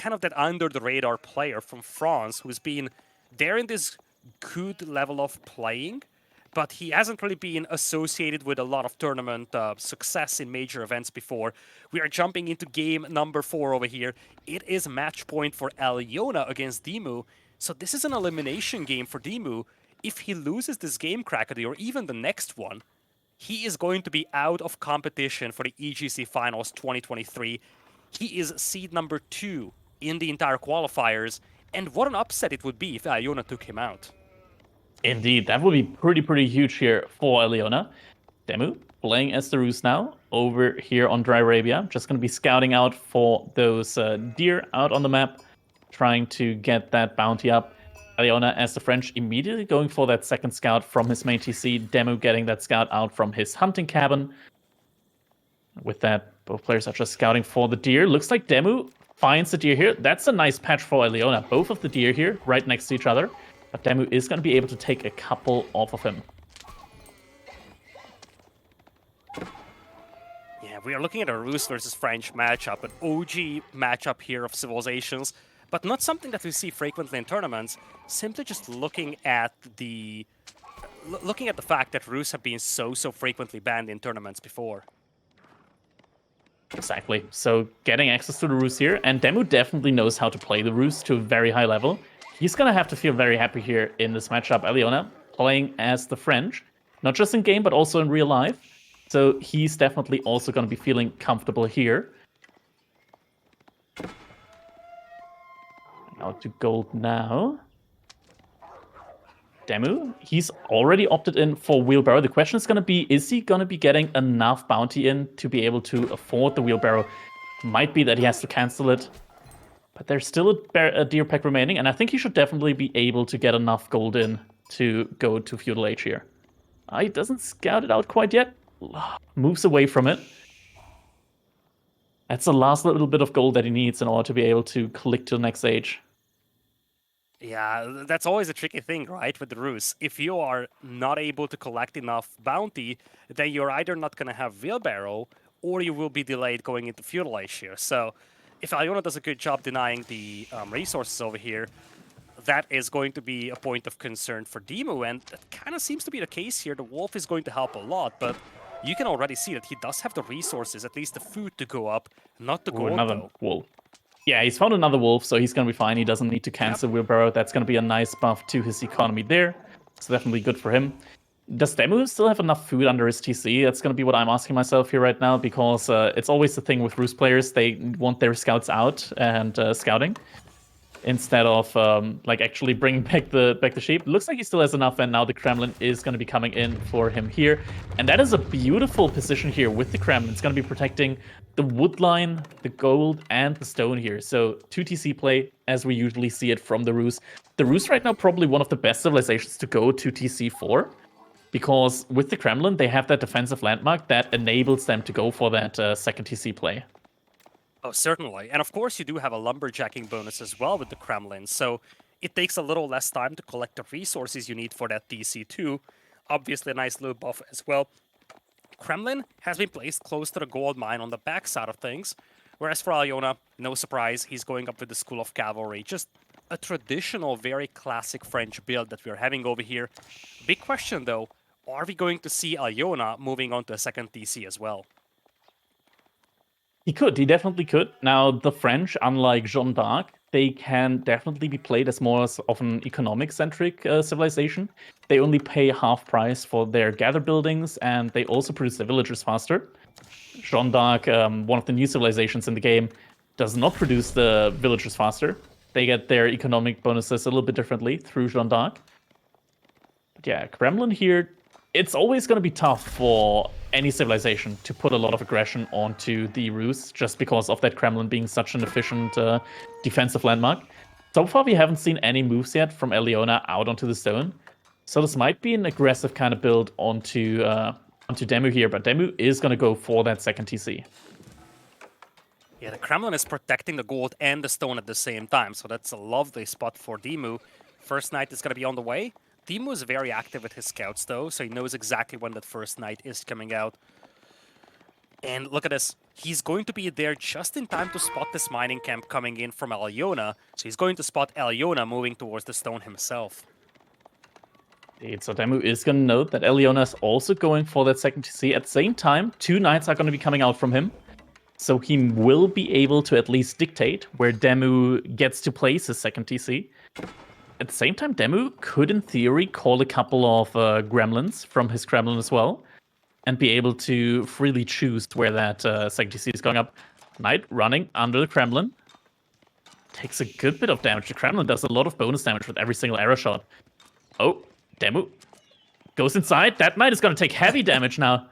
kind of that under-the-radar player from France who's been there in this good level of playing, but he hasn't really been associated with a lot of tournament success in major events before. We are jumping into game number 4 over here. It is match point for Elyona against DeMu. So this is an elimination game for DeMu. If he loses this game, Crackedy, or even the next one, he is going to be out of competition for the EGC Finals 2023. He is seed number 2 in the entire qualifiers, and what an upset it would be if Elyona took him out. Indeed, that would be pretty huge here for Elyona. DeMu playing as the Ruse now over here on Dry Arabia. Just going to be scouting out for those deer out on the map, trying to get that bounty up. Elyona as the French immediately going for that second scout from his main TC. DeMu getting that scout out from his hunting cabin. With that, both players are just scouting for the deer. Looks like DeMu finds the deer here. That's a nice patch for Elyona. Both of the deer here right next to each other. But DeMu is going to be able to take a couple off of him. Yeah, we are looking at a Rus versus French matchup, an OG matchup here of civilizations, but not something that we see frequently in tournaments. Simply just looking at the fact that Rus have been so frequently banned in tournaments before. Exactly. So getting access to the Ruse here, and DeMu definitely knows how to play the Ruse to a very high level. He's going to have to feel very happy here in this matchup. Elyona playing as the French, not just in game, but also in real life. So he's definitely also going to be feeling comfortable here. Out to gold now. DeMu, he's already opted in for wheelbarrow. The question is going to be, is he going to be getting enough bounty in to be able to afford the wheelbarrow? Might be that he has to cancel it. But there's still a deer pack remaining, and I think he should definitely be able to get enough gold in to go to Feudal Age here. He doesn't scout it out quite yet. Moves away from it. That's the last little bit of gold that he needs in order to be able to click to the next age. Yeah, that's always a tricky thing, right, with the Ruse. If you are not able to collect enough bounty, then you're either not going to have wheelbarrow, or you will be delayed going into Feudal Age here. So if Elyona does a good job denying the resources over here, that is going to be a point of concern for DeMu, and that kind of seems to be the case here. The Wolf is going to help a lot, but you can already see that he does have the resources, at least the food to go up, not the gold, another though. wolf. Yeah, he's found another wolf, so he's going to be fine. He doesn't need to cancel wheelbarrow. That's going to be a nice buff to his economy there. It's definitely good for him. Does DeMu still have enough food under his TC? That's going to be what I'm asking myself here right now, because it's always the thing with Ruse players. They want their scouts out and scouting instead of like actually bringing back the sheep. Looks like he still has enough, and now the Kremlin is going to be coming in for him here. And that is a beautiful position here with the Kremlin. It's going to be protecting the wood line, the gold, and the stone here. So 2 TC play as we usually see it from the Ruse. The Ruse right now probably one of the best civilizations to go to TC for, because with the Kremlin they have that defensive landmark that enables them to go for that second TC play. Oh, certainly. And of course you do have a lumberjacking bonus as well with the Kremlin, so it takes a little less time to collect the resources you need for that TC too. Obviously a nice little buff as well. Kremlin has been placed close to the gold mine on the backside of things, whereas for Elyona, no surprise, he's going up with the School of Cavalry. Just a traditional, very classic French build that we're having over here. Big question though, are we going to see Elyona moving on to a second TC as well? He definitely could. Now, the French, unlike Jeanne d'Arc, they can definitely be played as more of an economic-centric civilization. They only pay half price for their gather buildings, and they also produce their villagers faster. Jeanne d'Arc, one of the new civilizations in the game, does not produce the villagers faster. They get their economic bonuses a little bit differently through Jeanne d'Arc. But yeah, Kremlin here, it's always going to be tough for any civilization to put a lot of aggression onto the Ruse, just because of that Kremlin being such an efficient defensive landmark. So far, we haven't seen any moves yet from Elyona out onto the stone. So this might be an aggressive kind of build onto DeMu here, but DeMu is going to go for that second TC. Yeah, the Kremlin is protecting the gold and the stone at the same time, so that's a lovely spot for DeMu. First Knight is going to be on the way. DeMu is very active with his scouts, though, so he knows exactly when that first Knight is coming out. And look at this. He's going to be there just in time to spot this mining camp coming in from Elyona. So he's going to spot Elyona moving towards the stone himself. So DeMu is going to note that Elyona is also going for that second TC. At the same time, 2 knights are going to be coming out from him. So he will be able to at least dictate where DeMu gets to place his second TC. At the same time, DeMu could, in theory, call a couple of gremlins from his Kremlin as well, and be able to freely choose where that second TC is going up. Knight running under the Kremlin. Takes a good bit of damage. The Kremlin does a lot of bonus damage with every single arrow shot. Oh, DeMu goes inside. That Knight is going to take heavy damage now.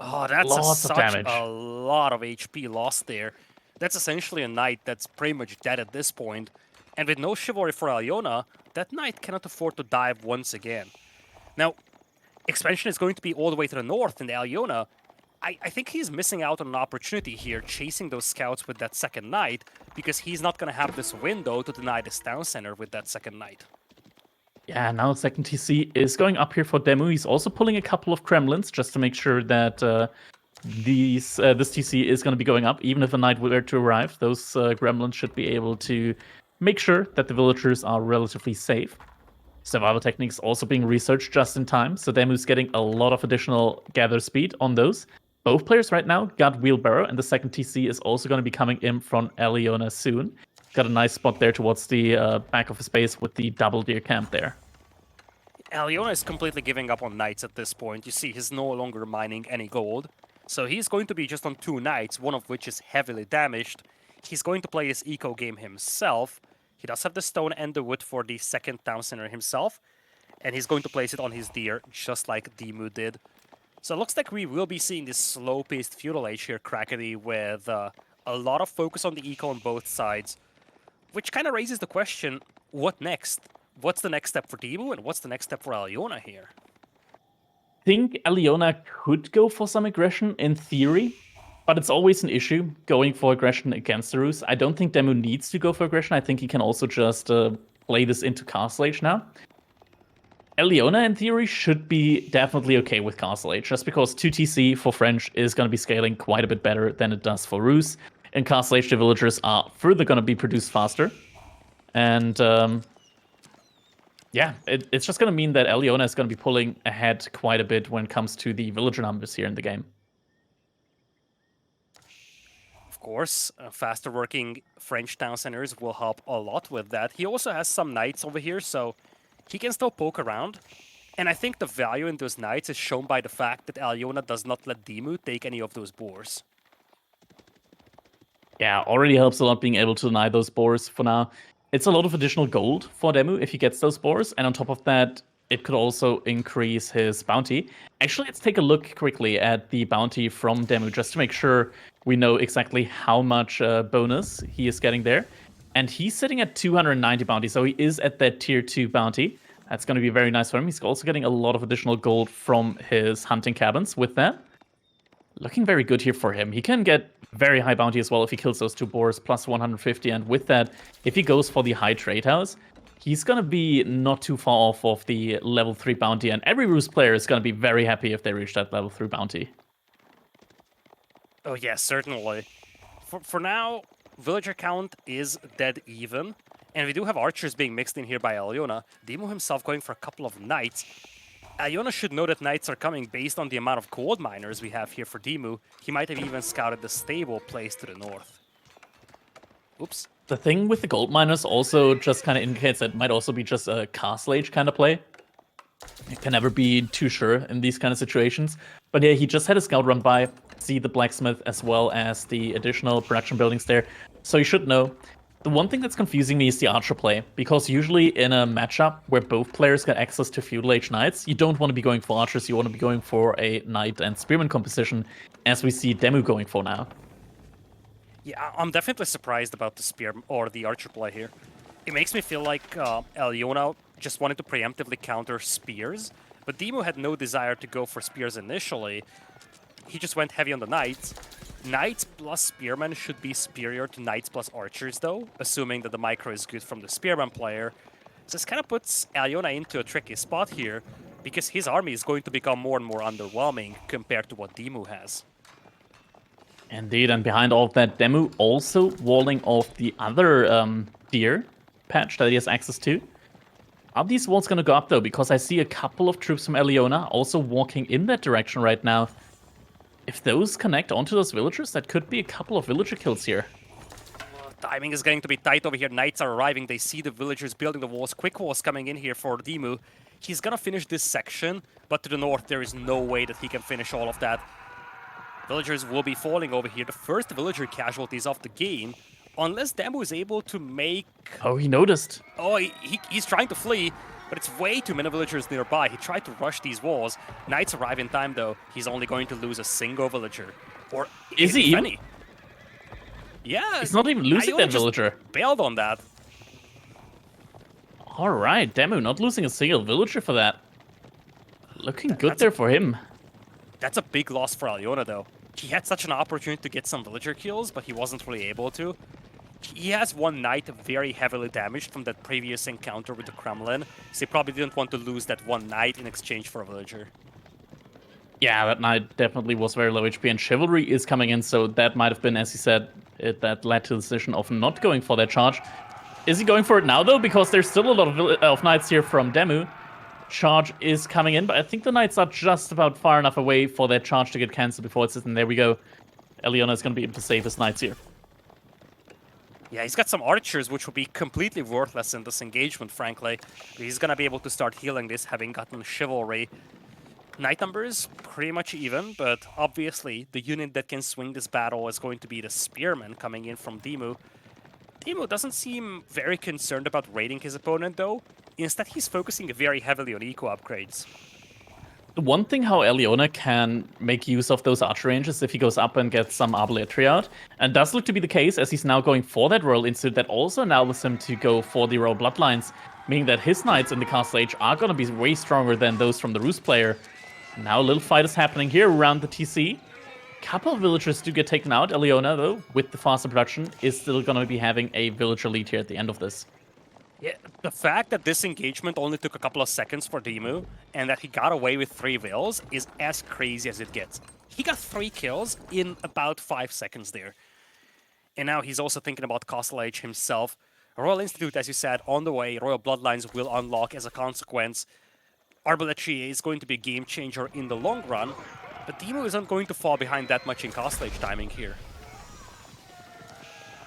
Oh, that's Lots of damage. a lot of HP lost there. That's essentially a knight that's pretty much dead at this point. And with no chivalry for Elyona, that knight cannot afford to dive once again. Now, expansion is going to be all the way to the north in Elyona. I think he's missing out on an opportunity here, chasing those scouts with that second knight, because he's not going to have this window to deny this town center with that second knight. Yeah, now second TC is going up here for DeMu. He's also pulling a couple of Kremlins just to make sure that this TC is going to be going up. Even if a knight were to arrive, those Gremlins should be able to make sure that the villagers are relatively safe. Survival techniques also being researched just in time, so DeMu's getting a lot of additional gather speed on those. Both players right now got Wheelbarrow, and the second TC is also going to be coming in from Elyona soon. Got a nice spot there towards the back of his base with the double deer camp there. Elyona is completely giving up on knights at this point. You see, he's no longer mining any gold. So he's going to be just on 2 knights, one of which is heavily damaged. He's going to play this eco game himself. He does have the stone and the wood for the second town center himself. And he's going to place it on his deer, just like DeMu did. So it looks like we will be seeing this slow-paced feudal age here, Crackedy, with a lot of focus on the eco on both sides. Which kind of raises the question, what next? What's the next step for DeMu, and what's the next step for Elyona here? I think Elyona could go for some aggression in theory, but it's always an issue going for aggression against the Rus. I don't think DeMu needs to go for aggression. I think he can also just play this into Castle Age now. Elyona, in theory, should be definitely okay with Castle Age, just because 2TC for French is going to be scaling quite a bit better than it does for Rus. In Castle Age, the villagers are further going to be produced faster. And yeah, it's just going to mean that Elyona is going to be pulling ahead quite a bit when it comes to the villager numbers here in the game. Of course, faster working French town centers will help a lot with that. He also has some knights over here, so he can still poke around. And I think the value in those knights is shown by the fact that Elyona does not let DeMu take any of those boars. Yeah, already helps a lot being able to deny those boars for now. It's a lot of additional gold for DeMu if he gets those boars, and on top of that, it could also increase his bounty. Actually, let's take a look quickly at the bounty from DeMu just to make sure we know exactly how much bonus he is getting there. And he's sitting at 290 bounty, so he is at that tier 2 bounty. That's going to be very nice for him. He's also getting a lot of additional gold from his hunting cabins with that. Looking very good here for him. He can get very high bounty as well if he kills those 2 boars, plus 150. And with that, if he goes for the high trade house, he's going to be not too far off of the level 3 bounty. And every Rus player is going to be very happy if they reach that level 3 bounty. Oh yeah, certainly. For now, villager count is dead even. And we do have archers being mixed in here by Elyona. DeMu himself going for a couple of knights. Elyona should know that knights are coming based on the amount of gold miners we have here for DeMu. He might have even scouted the stable place to the north. Oops. The thing with the gold miners also just kind of indicates that it might also be just a Castle Age kind of play. You can never be too sure in these kind of situations. But yeah, he just had a scout run by, see the blacksmith as well as the additional production buildings there. So you should know. The one thing that's confusing me is the archer play, because usually in a matchup where both players get access to feudal age knights, you don't want to be going for archers, you want to be going for a knight and spearman composition, as we see DeMu going for now. Yeah, I'm definitely surprised about the spear or the archer play here. It makes me feel like Elyona just wanted to preemptively counter spears, but DeMu had no desire to go for spears initially. He just went heavy on the knights. Knights plus spearmen should be superior to knights plus archers though, assuming that the micro is good from the spearman player. So this kind of puts Elyona into a tricky spot here, because his army is going to become more and more underwhelming compared to what DeMu has. Indeed, and behind all of that, DeMu also walling off the other deer patch that he has access to. Are these walls going to go up, though? Because I see a couple of troops from Elyona also walking in that direction right now. If those connect onto those villagers, that could be a couple of villager kills here. Timing is going to be tight over here. Knights are arriving. They see the villagers building the walls. Quick walls coming in here for DeMu. He's going to finish this section, but to the north, there is no way that he can finish all of that. Villagers will be falling over here. The first villager casualties of the game, unless DeMu is able to make... Oh, he noticed. Oh, he's trying to flee, but it's way too many villagers nearby. He tried to rush these walls. Knights arrive in time, though. He's only going to lose a single villager. Or is he even? Any. Yeah. He's not even losing that villager. Bailed on that. All right, DeMu not losing a single villager for that. Looking good there for him. That's a big loss for Elyona, though. He had such an opportunity to get some villager kills, but he wasn't really able to. He has one knight very heavily damaged from that previous encounter with the Kremlin, so he probably didn't want to lose that one knight in exchange for a villager. Yeah, that knight definitely was very low HP, and Chivalry is coming in, so that might have been, as he said, that led to the decision of not going for that charge. Is he going for it now, though? Because there's still a lot of knights here from DeMu. Charge is coming in, but I think the knights are just about far enough away for that charge to get cancelled before it's in. There we go. Elyona is going to be able to save his knights here. Yeah, he's got some archers, which will be completely worthless in this engagement, frankly. He's going to be able to start healing this, having gotten Chivalry. Knight numbers, pretty much even, but obviously the unit that can swing this battle is going to be the Spearman coming in from DeMu. DeMu doesn't seem very concerned about raiding his opponent, though. Instead, he's focusing very heavily on eco upgrades. One thing how Elyona can make use of those archer ranges if he goes up and gets some arballetry out, and does look to be the case as he's now going for that Royal Institute that also enables him to go for the Royal Bloodlines, meaning that his knights in the Castle Age are going to be way stronger than those from the Roost player. Now a little fight is happening here around the TC. Couple of villagers do get taken out. Elyona, though, with the faster production, is still going to be having a villager lead here at the end of this. Yeah, the fact that this engagement only took a couple of seconds for DeMu and that he got away with 3 vills is as crazy as it gets. He got 3 kills in about 5 seconds there. And now he's also thinking about Castle Age himself. Royal Institute, as you said, on the way. Royal Bloodlines will unlock as a consequence. Arballetry is going to be a game changer in the long run, but DeMu isn't going to fall behind that much in Castle Age timing here.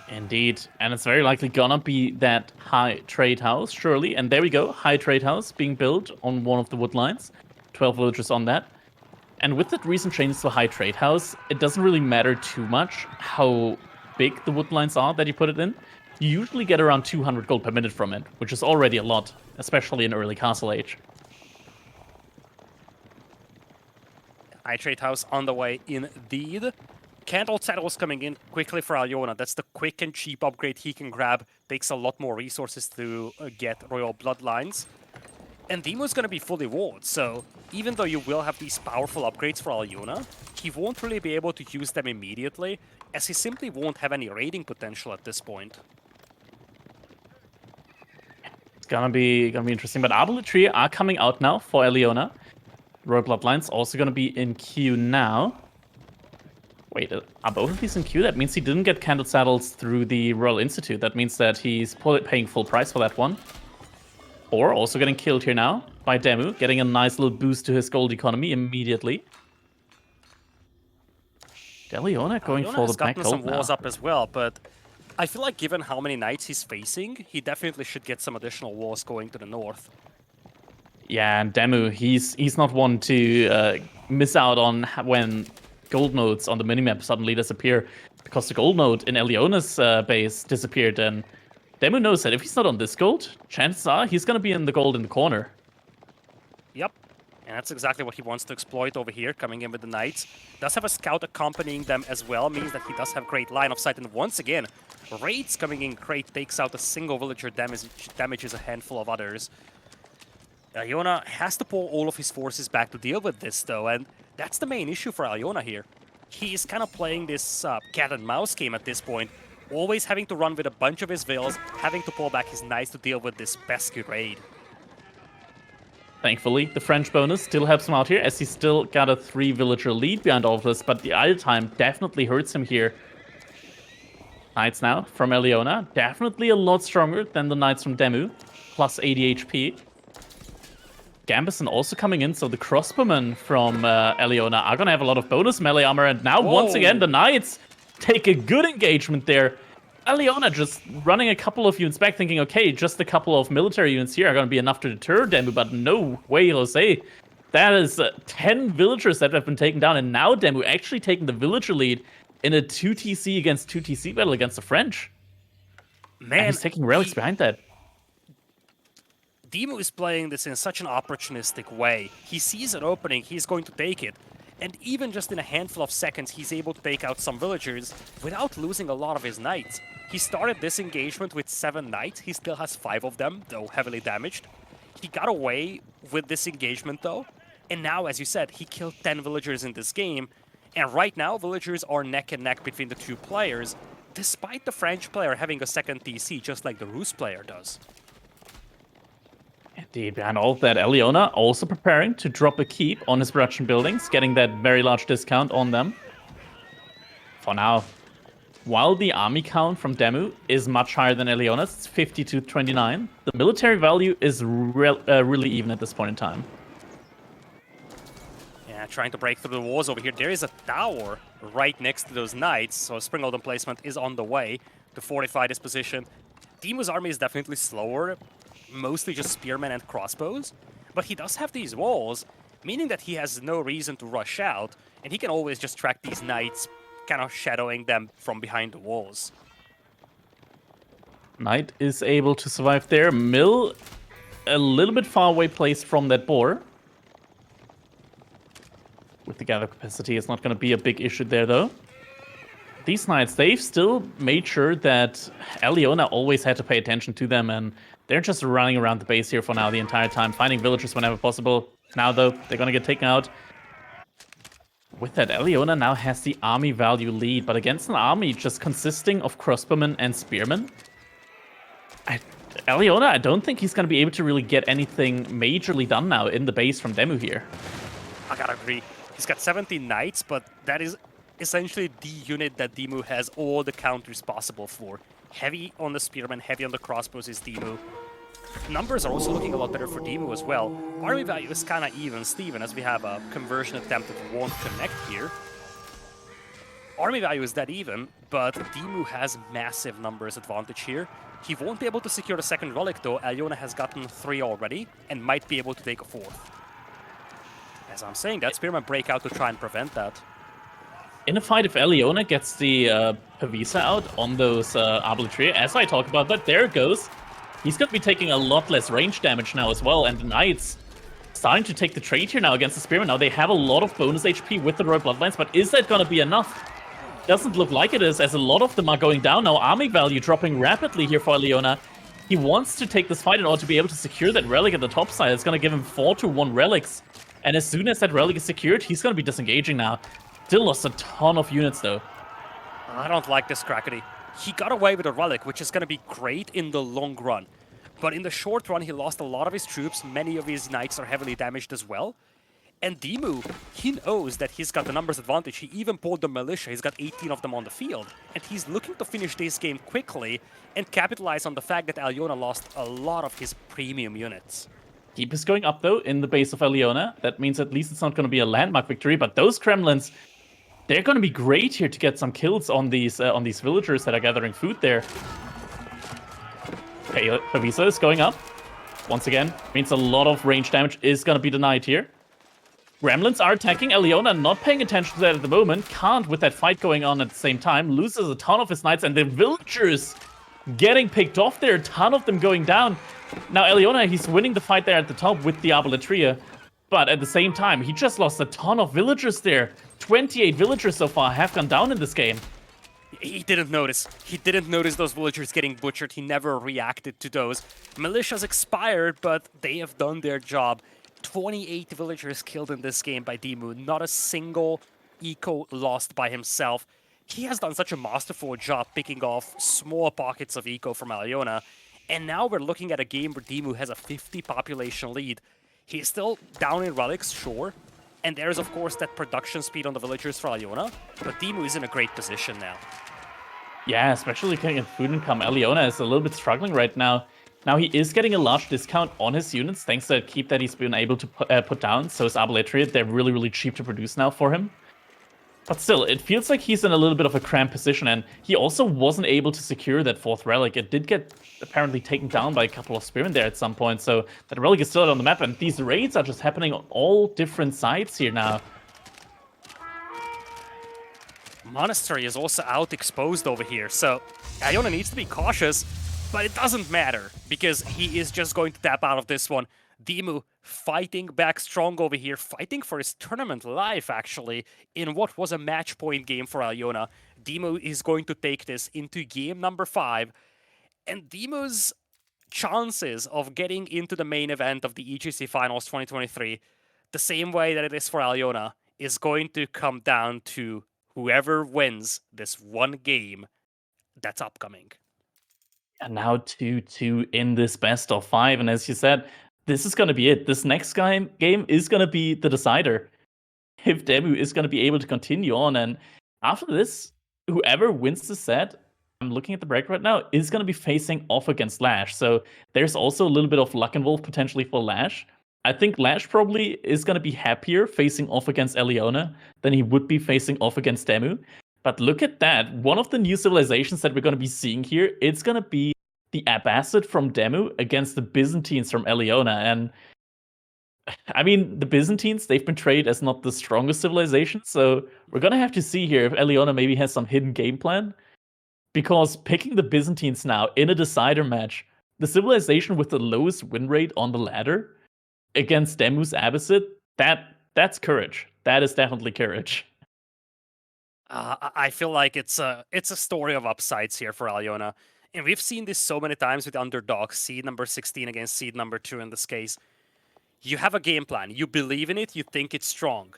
Indeed, and it's very likely gonna be that high trade house, surely. And there we go, high trade house being built on one of the wood lines. 12 villagers on that. And with that recent changes to high trade house, it doesn't really matter too much how big the wood lines are that you put it in. You usually get around 200 gold per minute from it, which is already a lot, especially in early Castle Age. High trade house on the way indeed. Candle Saddles coming in quickly for Elyona. That's the quick and cheap upgrade he can grab. Takes a lot more resources to get Royal Bloodlines. And DeMu's going to be fully walled, so even though you will have these powerful upgrades for Elyona, he won't really be able to use them immediately, as he simply won't have any raiding potential at this point. It's gonna be interesting, but Arballetry are coming out now for Elyona. Royal Bloodlines also gonna be in queue now. Wait, are both of these in queue? That means he didn't get Candle Saddles through the Royal Institute. That means that he's paying full price for that one. Or also getting killed here now by DeMu, getting a nice little boost to his gold economy immediately. Elyona going for the back gold some now. walls up as well, but I feel like given how many knights he's facing, he definitely should get some additional walls going to the north. Yeah, and DeMu, he's not one to miss out on when gold nodes on the minimap suddenly disappear, because the gold node in Elyona's base disappeared, and DeMu knows that if he's not on this gold, chances are he's going to be in the gold in the corner. Yep, and that's exactly what he wants to exploit over here, coming in with the knights. Does have a scout accompanying them as well, means that he does have great line of sight, and once again, raids coming in great, takes out a single villager, damages a handful of others. Elyona has to pull all of his forces back to deal with this, though, and that's the main issue for Elyona here. He is kind of playing this cat and mouse game at this point, always having to run with a bunch of his vills, having to pull back his knights to deal with this pesky raid. Thankfully, the French bonus still helps him out here, as he's still got a 3-villager lead behind all of this, but the idle time definitely hurts him here. Knights now from Elyona, definitely a lot stronger than the Knights from DeMu, plus 80 HP. Gambison also coming in, so the crossbowmen from Elyona are gonna have a lot of bonus melee armor, and now once again the Knights take a good engagement there. Elyona just running a couple of units back, thinking, okay, just a couple of military units here are gonna be enough to deter DeMu, but no way, Jose. That is 10 villagers that have been taken down, and now DeMu actually taking the villager lead in a 2TC against 2TC battle against the French. Man, and he's taking relics behind that. DeMu is playing this in such an opportunistic way. He sees an opening, he's going to take it. And even just in a handful of seconds, he's able to take out some villagers without losing a lot of his knights. He started this engagement with 7 knights. He still has 5 of them, though heavily damaged. He got away with this engagement, though. And now, as you said, he killed 10 villagers in this game. And right now, villagers are neck and neck between the two players, despite the French player having a second TC, just like the Rus player does. Indeed, behind all of that, Elyona also preparing to drop a keep on his production buildings, getting that very large discount on them. For now, while the army count from DeMu is much higher than Elyona's, it's 50 to 29, the military value is really even at this point in time. Yeah, trying to break through the walls over here. There is a tower right next to those knights, so Spring placement is on the way to fortify this position. DeMu's army is definitely slower, mostly just spearmen and crossbows, but he does have these walls, meaning that he has no reason to rush out, and he can always just track these knights, kind of shadowing them from behind the walls. Knight is able to survive there. Mill a little bit far away placed from that boar. With the gather capacity, it's not going to be a big issue there, though. These knights, they've still made sure that Elyona always had to pay attention to them, and they're just running around the base here for now the entire time, finding villagers whenever possible. Now, though, they're going to get taken out. With that, Elyona now has the army value lead, but against an army just consisting of crossbowmen and spearmen, Elyona, I don't think he's going to be able to really get anything majorly done now in the base from DeMu here. I gotta agree. He's got 17 knights, but that is essentially the unit that DeMu has all the counters possible for. Heavy on the spearmen, heavy on the crossbows is DeMu. Numbers are also looking a lot better for DeMu as well. Army value is kind of even, Steven, as we have a conversion attempt that won't connect here. Army value is that even, but DeMu has massive numbers advantage here. He won't be able to secure the second relic though. Elyona has gotten 3 already and might be able to take a 4th. As I'm saying, that Spearman break out to try and prevent that. In a fight, if Elyona gets the Pavisa out on those Arbitria, as I talk about that, there it goes. He's going to be taking a lot less range damage now as well, and the Knights starting to take the trade here now against the Spearman. Now, they have a lot of bonus HP with the Royal Bloodlines, but is that going to be enough? Doesn't look like it is, as a lot of them are going down now. Army value dropping rapidly here for Elyona. He wants to take this fight in order to be able to secure that relic at the top side. It's going to give him 4 to 1 relics. And as soon as that relic is secured, he's going to be disengaging now. Still lost a ton of units, though. I don't like this Crackedy. He got away with a relic, which is going to be great in the long run. But in the short run, he lost a lot of his troops. Many of his knights are heavily damaged as well. And DeMu, he knows that he's got the numbers advantage. He even pulled the militia. He's got 18 of them on the field. And he's looking to finish this game quickly and capitalize on the fact that Elyona lost a lot of his premium units. Keep is going up, though, in the base of Elyona. That means at least it's not going to be a landmark victory, but those Kremlins, they're going to be great here to get some kills on these villagers that are gathering food there. Okay, Pavisa is going up. Once again, means a lot of range damage is going to be denied here. Gremlins are attacking Elyona, not paying attention to that at the moment. Can't with that fight going on at the same time. Loses a ton of his knights, and the villagers getting picked off there. A ton of them going down. Now, Elyona, he's winning the fight there at the top with the Arbaletria. But at the same time, he just lost a ton of villagers there. 28 villagers so far have gone down in this game. He didn't notice. He didn't notice those villagers getting butchered. He never reacted to those. Militia's expired, but they have done their job. 28 villagers killed in this game by DeMu. Not a single eco lost by himself. He has done such a masterful job picking off small pockets of eco from Elyona. And now we're looking at a game where DeMu has a 50 population lead. He's still down in relics, sure. And there's, of course, that production speed on the villagers for Elyona. But DeMu is in a great position now. Yeah, especially looking at food income. Elyona is a little bit struggling right now. Now he is getting a large discount on his units thanks to that keep that he's been able to put down. So is Arbaletier. They're really, really cheap to produce now for him. But still, it feels like he's in a little bit of a cramped position, and he also wasn't able to secure that 4th relic. It did get apparently taken down by a couple of spearmen there at some point, so that relic is still out on the map, and these raids are just happening on all different sides here now. Monastery is also out exposed over here, so Elyona needs to be cautious, but it doesn't matter, because he is just going to tap out of this one. DeMu fighting back strong over here, fighting for his tournament life, actually, in what was a match point game for Elyona. DeMu is going to take this into game number 5, and DeMu's chances of getting into the main event of the EGC Finals 2023, the same way that it is for Elyona, is going to come down to whoever wins this one game that's upcoming. And now 2-2 in this best of 5, and as you said, this is going to be it. This next game is going to be the decider. If DeMu is going to be able to continue on, and after this, whoever wins the set, I'm looking at the break right now, is going to be facing off against Lash. So there's also a little bit of luck involved potentially for Lash. I think Lash probably is going to be happier facing off against Elyona than he would be facing off against DeMu. But look at that. One of the new civilizations that we're going to be seeing here, it's going to be the Abbasid from DeMu against the Byzantines from Elyona. And I mean, the Byzantines, they've been traded as not the strongest civilization. So we're going to have to see here if Elyona maybe has some hidden game plan. Because picking the Byzantines now in a decider match, the civilization with the lowest win rate on the ladder against DeMu's Abbasid, that's courage. That is definitely courage. I feel like it's a story of upsides here for Elyona. And we've seen this so many times with underdogs, seed number 16 against seed number 2 in this case. You have a game plan, you believe in it, you think it's strong.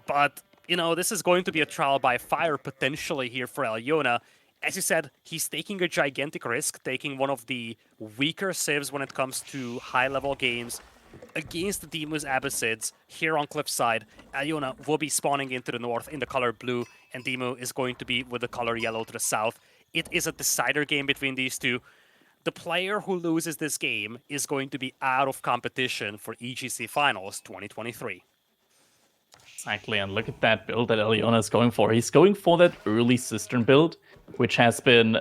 But, you know, this is going to be a trial by fire potentially here for Elyona. As you said, he's taking a gigantic risk, taking one of the weaker civs when it comes to high-level games against the DeMu's Abbasids here on Cliffside. Elyona will be spawning into the north in the color blue, and DeMu is going to be with the color yellow to the south. It is a decider game between these two. The player who loses this game is going to be out of competition for EGC Finals 2023. Exactly, and look at that build that Elyona is going for. He's going for that early Cistern build, which has been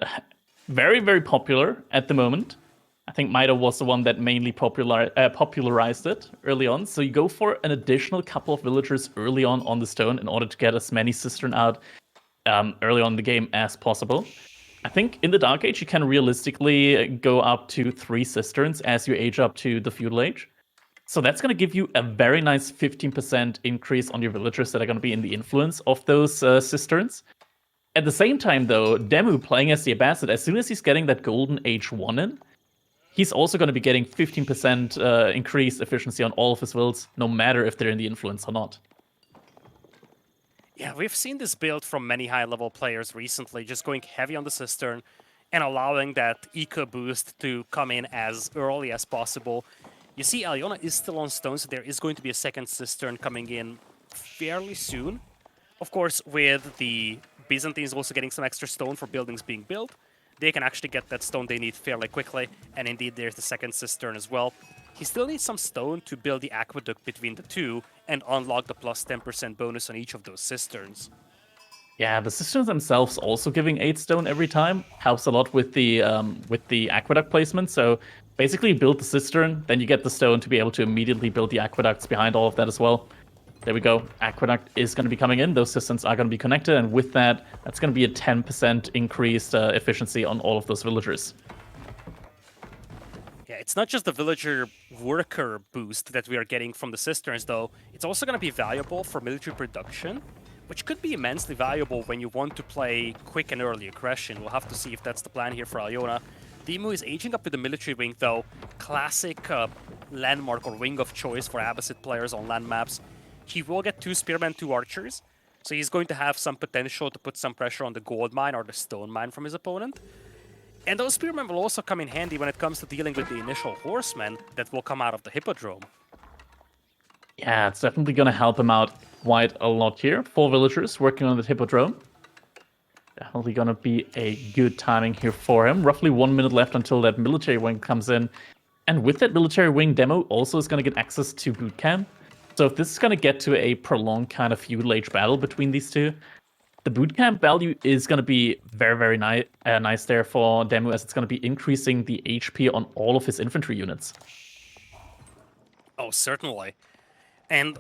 very, very popular at the moment. I think Maida was the one that mainly popularized it early on. So you go for an additional couple of villagers early on the stone in order to get as many Cistern out early on in the game as possible. I think in the Dark Age, you can realistically go up to 3 Cisterns as you age up to the Feudal Age. So that's going to give you a very nice 15% increase on your villagers that are going to be in the influence of those Cisterns. At the same time, though, DeMu playing as the Abbasid, as soon as he's getting that Golden Age 1 in, he's also going to be getting 15% increased efficiency on all of his builds, no matter if they're in the influence or not. Yeah, we've seen this build from many high-level players recently, just going heavy on the Cistern and allowing that eco boost to come in as early as possible. You see, Elyona is still on stone, so there is going to be a second Cistern coming in fairly soon. Of course, with the Byzantines also getting some extra stone for buildings being built, they can actually get that stone they need fairly quickly, and indeed there's the second Cistern as well. He still needs some stone to build the aqueduct between the two and unlock the plus 10% bonus on each of those cisterns. Yeah, the cisterns themselves also giving 8 stone every time helps a lot with the aqueduct placement. So basically, you build the cistern, then you get the stone to be able to immediately build the aqueducts behind all of that as well. There we go. Aqueduct is going to be coming in. Those cisterns are going to be connected, and with that, that's going to be a 10% increased efficiency on all of those villagers. Yeah, it's not just the villager worker boost that we are getting from the cisterns, though. It's also going to be valuable for military production, which could be immensely valuable when you want to play quick and early aggression. We'll have to see if that's the plan here for Elyona. DeMu is aging up with the military wing, though. Classic landmark or wing of choice for Abbasid players on land maps. He will get 2 spearmen, 2 archers, so he's going to have some potential to put some pressure on the gold mine or the stone mine from his opponent. And those spearmen will also come in handy when it comes to dealing with the initial horsemen that will come out of the hippodrome. Yeah, it's definitely going to help him out quite a lot here. 4 villagers working on the Hippodrome. Definitely going to be a good timing here for him. Roughly 1 minute left until that military wing comes in. And with that military wing, DeMu also is going to get access to boot camp. So if this is going to get to a prolonged kind of feudal age battle between these two, the boot camp value is going to be very, very nice there for DeMu, as it's going to be increasing the HP on all of his infantry units. Oh, certainly. And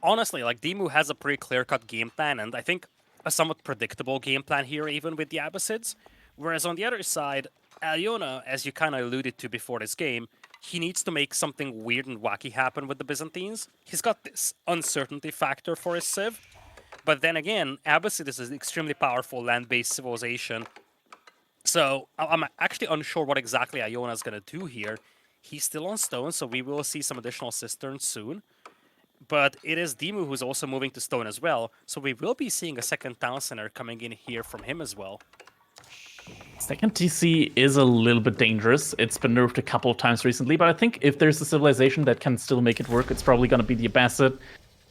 honestly, like, DeMu has a pretty clear-cut game plan, and I think a somewhat predictable game plan here, even with the Abbasids. Whereas on the other side, Elyona, as you kind of alluded to before this game, he needs to make something weird and wacky happen with the Byzantines. He's got this uncertainty factor for his civ, but then again, Abbasid is an extremely powerful land-based civilization. So I'm actually unsure what exactly Elyona is going to do here. He's still on stone, so we will see some additional cisterns soon. But it is DeMu who's also moving to stone as well, so we will be seeing a second town center coming in here from him as well. Second TC is a little bit dangerous. It's been nerfed a couple of times recently, but I think if there's a civilization that can still make it work, it's probably going to be the Abbasid.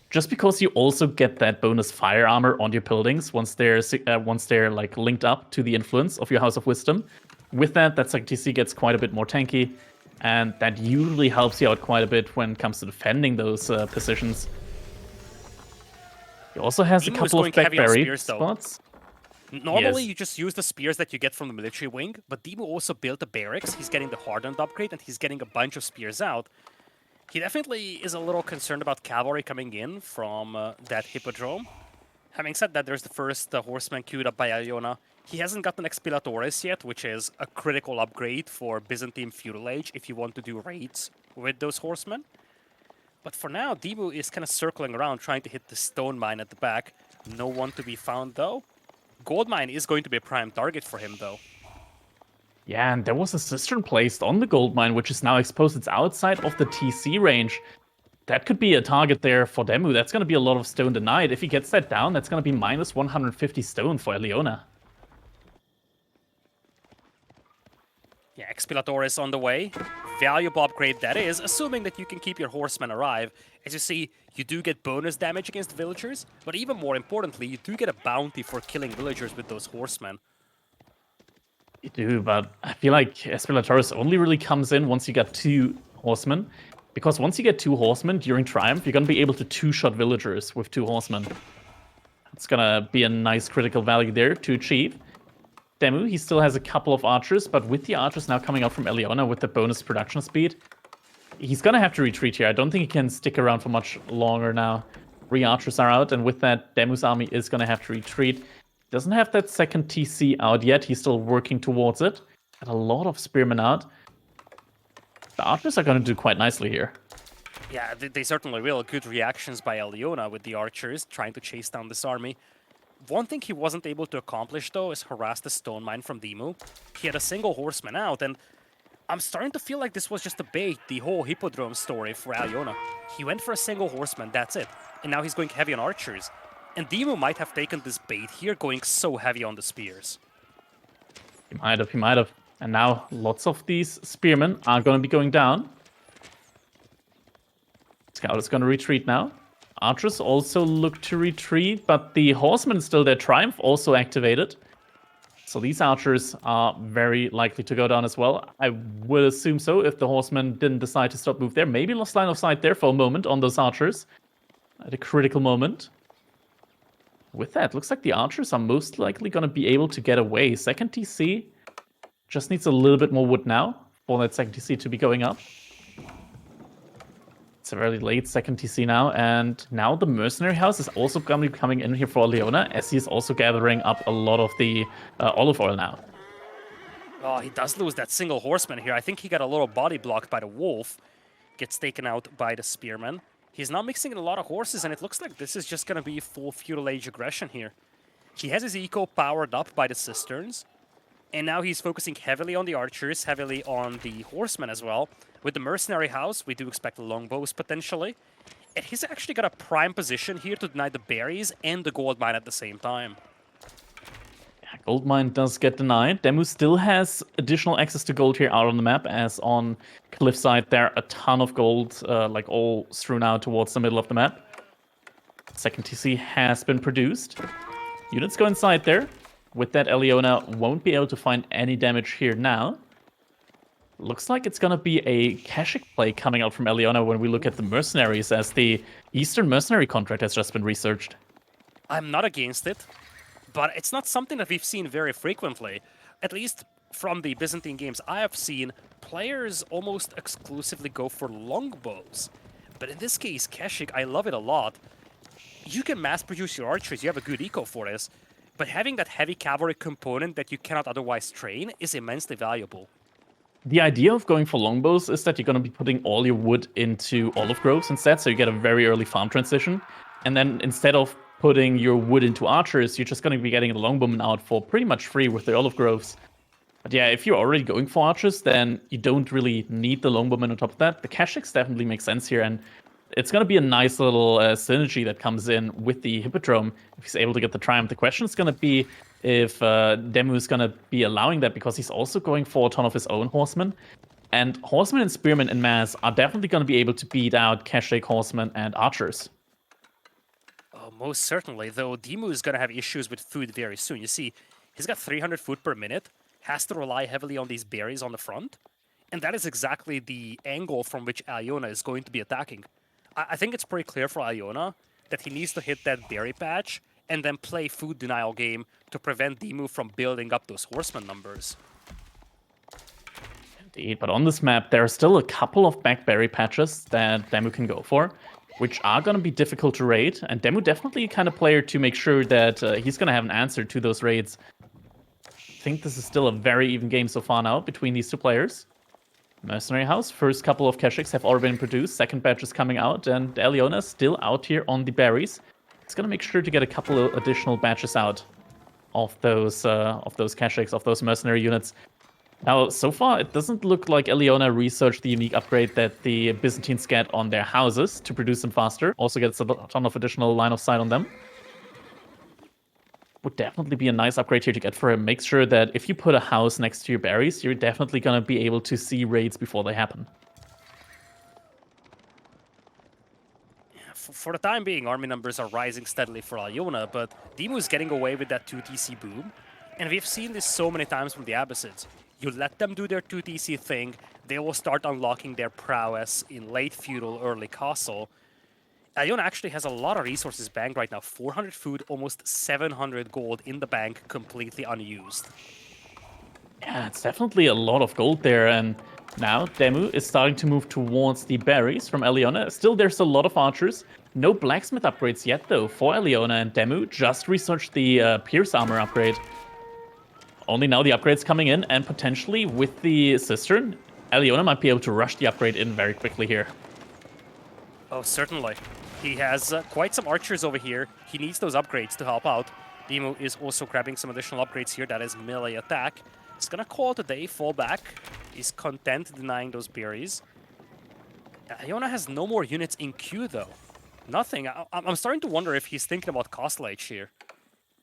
Just because you also get that bonus fire armor on your buildings once they're like linked up to the influence of your House of Wisdom. With that second TC gets quite a bit more tanky, and that usually helps you out quite a bit when it comes to defending those positions. He also has a couple of back buried spots. Normally, you just use the spears that you get from the military wing, but DeMu also built the barracks. He's getting the hardened upgrade, and he's getting a bunch of spears out. He definitely is a little concerned about cavalry coming in from that Hippodrome. Having said that, there's the first horseman queued up by Elyona. He hasn't gotten Expilatores yet, which is a critical upgrade for Byzantine Feudal Age if you want to do raids with those horsemen. But for now, DeMu is kind of circling around, trying to hit the stone mine at the back. No one to be found, though. Gold mine is going to be a prime target for him, though. Yeah, and there was a cistern placed on the gold mine, which is now exposed. It's outside of the TC range. That could be a target there for DeMu. That's going to be a lot of stone denied. If he gets that down, that's going to be minus 150 stone for Elyona. Yeah, Expilator is on the way. Valuable upgrade that is, assuming that you can keep your horsemen alive. As you see, you do get bonus damage against villagers, but even more importantly, you do get a bounty for killing villagers with those horsemen. You do, but I feel like Expilatores only really comes in once you got 2 horsemen. Because once you get 2 horsemen during Triumph, you're going to be able to 2-shot villagers with 2 horsemen. It's going to be a nice critical value there to achieve. DeMu, he still has a couple of archers, but with the archers now coming out from Elyona with the bonus production speed, he's going to have to retreat here. I don't think he can stick around for much longer now. 3 archers are out, and with that, DeMu's army is going to have to retreat. Doesn't have that second TC out yet. He's still working towards it. Got a lot of spearmen out. The archers are going to do quite nicely here. Yeah, they certainly will. Good reactions by Elyona with the archers trying to chase down this army. One thing he wasn't able to accomplish, though, is harass the stone mine from DeMu. He had a single horseman out, and I'm starting to feel like this was just a bait, the whole Hippodrome story for Elyona. He went for a single horseman, that's it. And now he's going heavy on archers. And DeMu might have taken this bait here, going so heavy on the spears. He might have. And now lots of these spearmen are going to be going down. Scout is going to retreat now. Archers also look to retreat, but the horsemen is still there. Triumph also activated. So these archers are very likely to go down as well. I would assume so if the horsemen didn't decide to stop move there. Maybe lost line of sight there for a moment on those archers. At a critical moment. With that, looks like the archers are most likely going to be able to get away. Second TC just needs a little bit more wood now for that second TC to be going up. It's a very late second TC now, and now the mercenary house is also going to be coming in here for Elyona, as he's also gathering up a lot of the olive oil now. Oh, he does lose that single horseman here. I think he got a little body blocked by the wolf. Gets taken out by the spearman. He's now mixing in a lot of horses, and it looks like this is just going to be full feudal age aggression here. He has his eco powered up by the cisterns, and now he's focusing heavily on the archers, heavily on the horsemen as well. With the mercenary house, we do expect longbows potentially. And he's actually got a prime position here to deny the berries and the gold mine at the same time. Yeah, Gold mine does get denied. DeMu still has additional access to gold here out on the map, as on cliffside there are a ton of gold, like all strewn out towards the middle of the map. Second TC has been produced. Units go inside there. With that, Elyona won't be able to find any damage here now. Looks like it's gonna be a Kashik play coming out from Elyona when we look at the mercenaries, as the Eastern mercenary contract has just been researched. I'm not against it, but it's not something that we've seen very frequently. At least from the Byzantine games I have seen, players almost exclusively go for longbows. But in this case, Kashik, I love it a lot. You can mass produce your archers, you have a good eco for this, but having that heavy cavalry component that you cannot otherwise train is immensely valuable. The idea of going for longbows is that you're going to be putting all your wood into olive groves instead, so you get a very early farm transition. And then instead of putting your wood into archers, you're just going to be getting the longbowmen out for pretty much free with the olive groves. But yeah, if you're already going for archers, then you don't really need the longbowmen on top of that. The Kashiks definitely make sense here, and it's going to be a nice little synergy that comes in with the Hippodrome if he's able to get the Triumph. The question is going to be if DeMu is going to be allowing that, because he's also going for a ton of his own horsemen. And horsemen and spearmen en masse are definitely going to be able to beat out Kashik horsemen and archers. Oh, most certainly, though DeMu is going to have issues with food very soon. You see, he's got 300 food per minute, has to rely heavily on these berries on the front, and that is exactly the angle from which Elyona is going to be attacking. I think it's pretty clear for Elyona that he needs to hit that berry patch and then play food denial game to prevent DeMu from building up those horseman numbers. Indeed, but on this map, there are still a couple of back berry patches that DeMu can go for, which are going to be difficult to raid, and DeMu definitely a kind of player to make sure that he's going to have an answer to those raids. I think this is still a very even game so far now between these two players. Mercenary House, first couple of Kashiks have already been produced, second batch is coming out, and Elyona still out here on the berries. It's gonna make sure to get a couple of additional batches out of those Kashiks, of those mercenary units. Now, so far, it doesn't look like Elyona researched the unique upgrade that the Byzantines get on their houses to produce them faster. Also gets a ton of additional line of sight on them. Would definitely be a nice upgrade here to get for him. Make sure that if you put a house next to your berries, you're definitely going to be able to see raids before they happen. For the time being, army numbers are rising steadily for Elyona, but DeMu is getting away with that 2TC boom. And we've seen this so many times from the Abbasids. You let them do their 2TC thing, they will start unlocking their prowess in late feudal, early castle. Elyona actually has a lot of resources banked right now. 400 food, almost 700 gold in the bank, completely unused. Yeah, it's definitely a lot of gold there, and now DeMu is starting to move towards the berries from Elyona. Still, there's a lot of archers. No blacksmith upgrades yet, though, for Elyona, and DeMu just researched the Pierce armor upgrade. Only now the upgrade's coming in, and potentially with the Cistern, Elyona might be able to rush the upgrade in very quickly here. Oh, certainly. He has quite some archers over here. He needs those upgrades to help out. DeMu is also grabbing some additional upgrades here. That is melee attack. He's gonna call it a day, fall back. He's content denying those berries. Elyona has no more units in queue, though. Nothing. I'm starting to wonder if he's thinking about Castle Age here.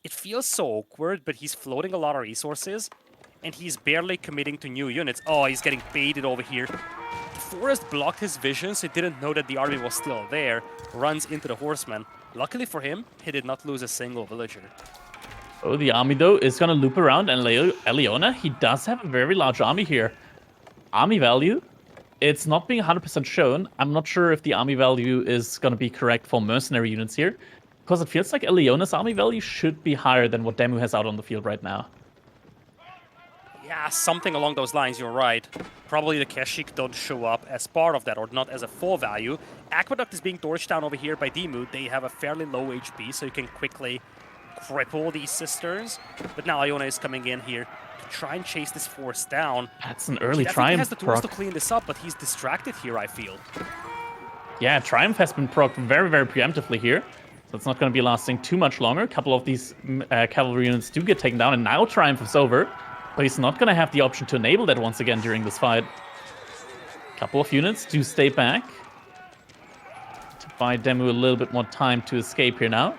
It feels so awkward, but he's floating a lot of resources, and he's barely committing to new units. Oh, he's getting baited over here. Forest blocked his vision, so he didn't know that the army was still there. Runs into the horseman. Luckily for him, he did not lose a single villager. Oh, the army, though, is going to loop around, and Elyona, he does have a very large army here. Army value, it's not being 100% shown. I'm not sure if the army value is going to be correct for mercenary units here, because it feels like Elyona's army value should be higher than what DeMu has out on the field right now. Yeah, something along those lines, you're right. Probably the Kashik don't show up as part of that, or not as a full value. Aqueduct is being torched down over here by DeMu. They have a fairly low HP, so you can quickly cripple these sisters. But now Elyona is coming in here to try and chase this force down. That's an early Triumph. He has the tools to clean this up, but he's distracted here, I feel. Yeah, Triumph has been procced very, very preemptively here. So it's not going to be lasting too much longer. A couple of these cavalry units do get taken down, and now Triumph is over. But he's not going to have the option to enable that once again during this fight. A couple of units do stay back to buy DeMu a little bit more time to escape here now.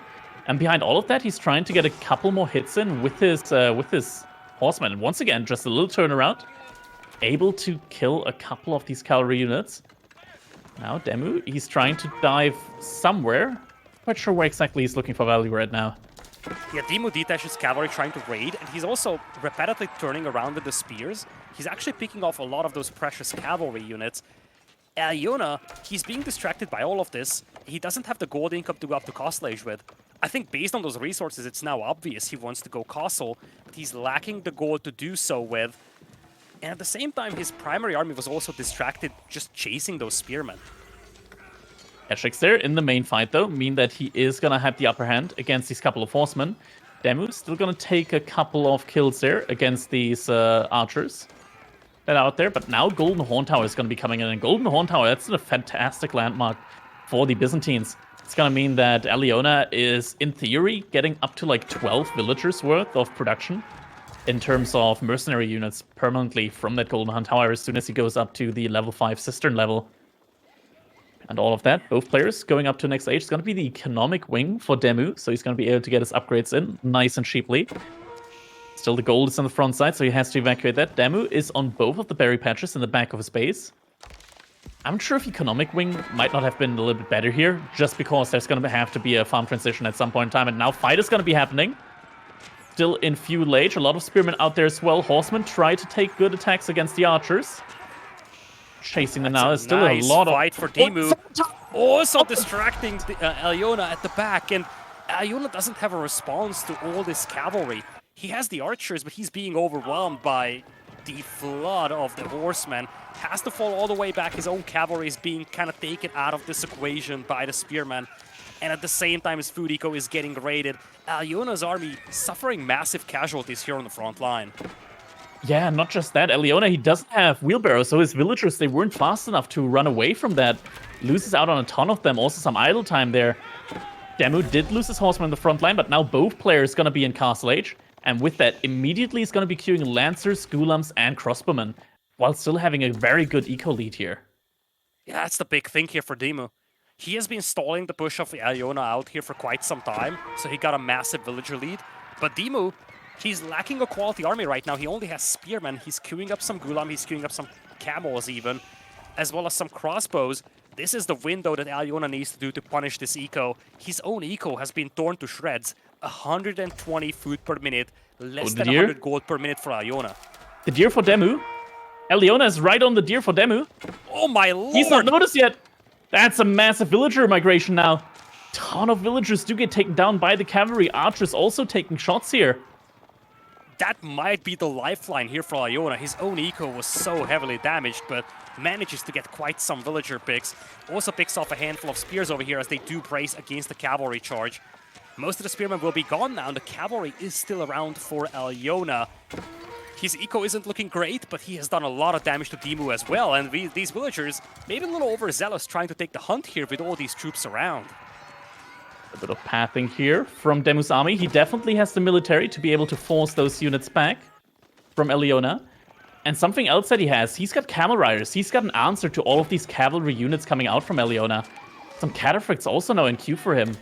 And behind all of that, he's trying to get a couple more hits in with his horseman. And once again, just a little turnaround. Able to kill a couple of these cavalry units. Now DeMu, he's trying to dive somewhere. Quite sure where exactly he's looking for value right now. Yeah, DeMu detaches cavalry trying to raid, and he's also repetitively turning around with the spears. He's actually picking off a lot of those precious cavalry units. Elyona, he's being distracted by all of this. He doesn't have the gold income to go up to Castle Age with. I think based on those resources, it's now obvious he wants to go Castle, but he's lacking the gold to do so with. And at the same time, his primary army was also distracted just chasing those spearmen. Eshiks there in the main fight, though, mean that he is going to have the upper hand against these couple of horsemen. DeMu still going to take a couple of kills there against these archers that are out there. But now Golden Horn Tower is going to be coming in. And Golden Horn Tower, that's a fantastic landmark for the Byzantines. It's going to mean that Elyona is, in theory, getting up to like 12 villagers worth of production in terms of mercenary units permanently from that Golden Horn Tower as soon as he goes up to the level 5 cistern level. And all of that, both players going up to next age. It's going to be the economic wing for DeMu, so he's going to be able to get his upgrades in nice and cheaply. Still, the gold is on the front side, so he has to evacuate that. DeMu is on both of the berry patches in the back of his base. I'm not sure if economic wing might not have been a little bit better here, just because there's going to have to be a farm transition at some point in time, and now fight is going to be happening. Still in feudal age, a lot of spearmen out there as well. Horsemen try to take good attacks against the archers. Chasing them now. There's still a lot of fight for DeMu. Also distracting Elyona at the back, and Elyona doesn't have a response to all this cavalry. He has the archers, but he's being overwhelmed by the flood of the horsemen. Has to fall all the way back. His own cavalry is being kind of taken out of this equation by the spearmen. And at the same time, his food eco is getting raided. Elyona's army suffering massive casualties here on the front line. Yeah, not just that. Elyona, he doesn't have wheelbarrows, so his villagers, they weren't fast enough to run away from that. Loses out on a ton of them, also some idle time there. DeMu did lose his horseman in the front line, but now both players going to be in Castle Age. And with that, immediately he's going to be queuing Lancers, Gulams, and Crossbowmen, while still having a very good eco lead here. Yeah, that's the big thing here for DeMu. He has been stalling the push of Elyona out here for quite some time, so he got a massive villager lead. But DeMu, he's lacking a quality army right now. He only has spearmen. He's queuing up some Gulam, he's queuing up some camels even, as well as some crossbows. This is the window that Elyona needs to do to punish this eco. His own eco has been torn to shreds. 120 food per minute, less than 100 gold per minute for Elyona. The deer for DeMu. Elyona is right on the deer for DeMu. Oh my lord! He's not noticed yet. That's a massive villager migration now. Ton of villagers do get taken down by the cavalry. Archers also taking shots here. That might be the lifeline here for Elyona. His own eco was so heavily damaged, but manages to get quite some villager picks. Also picks off a handful of spears over here as they do brace against the cavalry charge. Most of the spearmen will be gone now, and the cavalry is still around for Elyona. His eco isn't looking great, but he has done a lot of damage to DeMu as well, and these villagers maybe a little overzealous trying to take the hunt here with all these troops around. A bit of pathing here from DeMu's army. He definitely has the military to be able to force those units back from Elyona. And something else that he has, he's got camel riders. He's got an answer to all of these cavalry units coming out from Elyona. Some cataphracts also now in queue for him.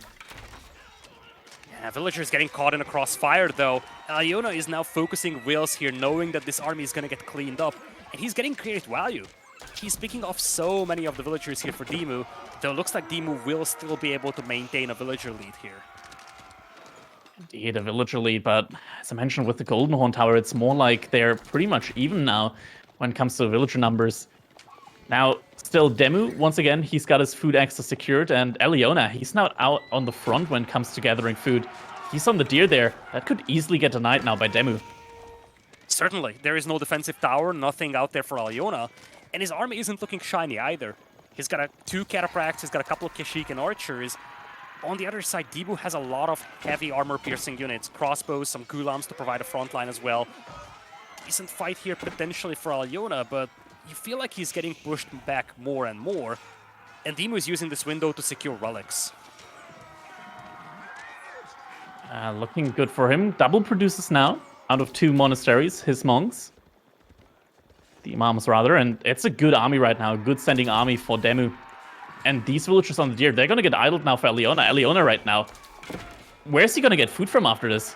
Yeah, villagers getting caught in a crossfire though. Elyona is now focusing wills here, knowing that this army is going to get cleaned up. And he's getting creative value. He's picking off so many of the villagers here for DeMu, though it looks like DeMu will still be able to maintain a villager lead here. Indeed, a villager lead, but as I mentioned with the Golden Horn Tower, it's more like they're pretty much even now when it comes to villager numbers. Now, still DeMu, once again, he's got his food access secured, and Elyona, he's now out on the front when it comes to gathering food. He's on the deer there. That could easily get denied now by DeMu. Certainly, there is no defensive tower, nothing out there for Elyona, and his army isn't looking shiny either. He's got 2 cataphracts, he's got a couple of Kashyyyk and archers. On the other side, DeMu has a lot of heavy armor-piercing units, crossbows, some Gulams to provide a front line as well. Decent fight here potentially for Elyona, but you feel like he's getting pushed back more and more, and DeMu is using this window to secure relics. Looking good for him. Double produces now out of 2 monasteries, his monks. The imams, rather, and it's a good army right now, a good standing army for DeMu. And these villagers on the deer, they're going to get idled now for Elyona. Elyona right now, where's he gonna get food from after this?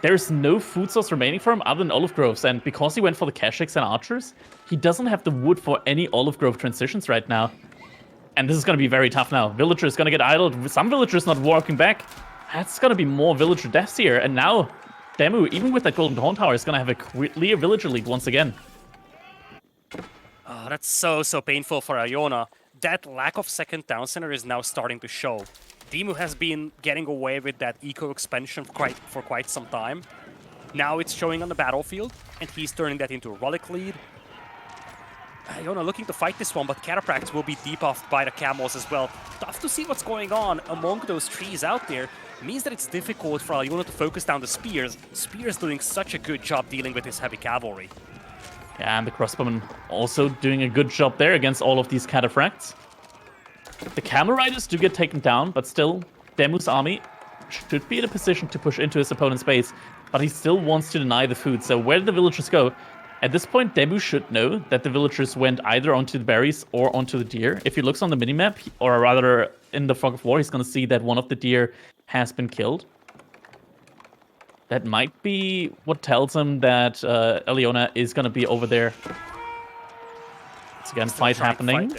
There's no food source remaining for him other than olive groves, and because he went for the Keshiks and archers, he doesn't have the wood for any olive grove transitions right now. And this is gonna be very tough now. Villagers gonna get idled, some villagers not walking back. That's gonna be more villager deaths here, and now DeMu, even with that golden horn tower, is gonna have a clear villager lead once again. Oh, that's so painful for Elyona. That lack of second down center is now starting to show. DeMu has been getting away with that eco expansion for quite some time. Now it's showing on the battlefield, and he's turning that into a relic lead. Elyona looking to fight this one, but Cataphracts will be debuffed by the camels as well. Tough to see what's going on among those trees out there. Means that it's difficult for Elyona to focus down the spears. Spears doing such a good job dealing with his heavy cavalry. Yeah, and the crossbowmen also doing a good job there against all of these Cataphracts. The camel riders do get taken down, but still, DeMu's army should be in a position to push into his opponent's base, but he still wants to deny the food. So where did the villagers go? At this point, DeMu should know that the villagers went either onto the berries or onto the deer. If he looks on the minimap, or rather in the Fog of War, he's going to see that one of the deer has been killed. That might be what tells him that Elyona is going to be over there. It's again, fight happening.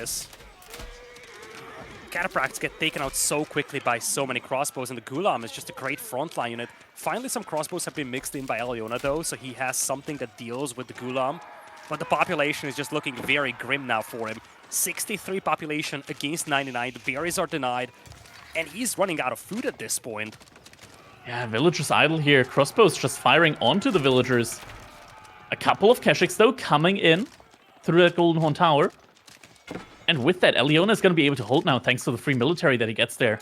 Cataphracts get taken out so quickly by so many crossbows, and the Gulam is just a great frontline unit. Finally, some crossbows have been mixed in by Elyona, though, so he has something that deals with the Gulam. But the population is just looking very grim now for him. 63 population against 99. The berries are denied, and he's running out of food at this point. Yeah, villagers idle here. Crossbows just firing onto the villagers. A couple of Keshiks, though, coming in through that Golden Horn Tower. And with that, Elyona is going to be able to hold now, thanks to the free military that he gets there.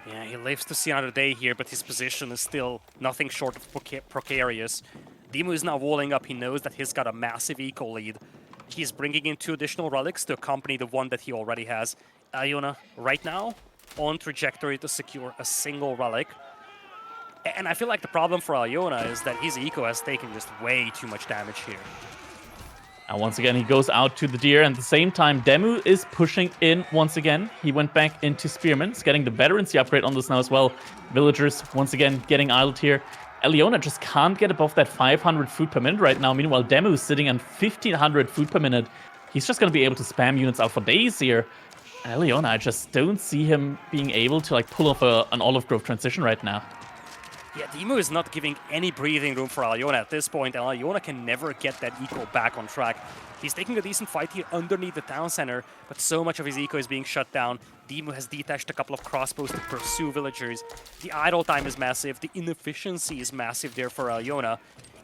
Yeah, he lives to see another day here, but his position is still nothing short of precarious. DeMu is now walling up. He knows that he's got a massive eco lead. He's bringing in 2 additional relics to accompany the one that he already has. Elyona, right now, on trajectory to secure a single relic. And I feel like the problem for Elyona is that his eco has taken just way too much damage here. And once again, he goes out to the deer, and at the same time, DeMu is pushing in once again. He went back into Spearmen, getting the veterancy upgrade on this now as well. Villagers, once again, getting idled here. Elyona just can't get above that 500 food per minute right now. Meanwhile, DeMu is sitting on 1,500 food per minute. He's just going to be able to spam units out for days here. And Elyona, I just don't see him being able to pull off an olive grove transition right now. Yeah, DeMu is not giving any breathing room for Elyona at this point, and Elyona can never get that eco back on track. He's taking a decent fight here underneath the town center, but so much of his eco is being shut down. DeMu has detached a couple of crossbows to pursue villagers. The idle time is massive, the inefficiency is massive there for Elyona.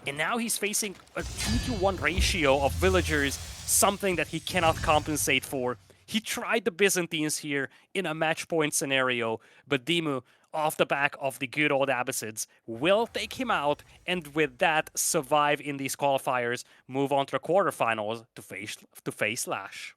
And now he's facing a 2-to-1 ratio of villagers, something that he cannot compensate for. He tried the Byzantines here in a match point scenario, but DeMu, off the back of the good old Abbasids, will take him out, and with that, survive in these qualifiers, move on to the quarterfinals to face Lash.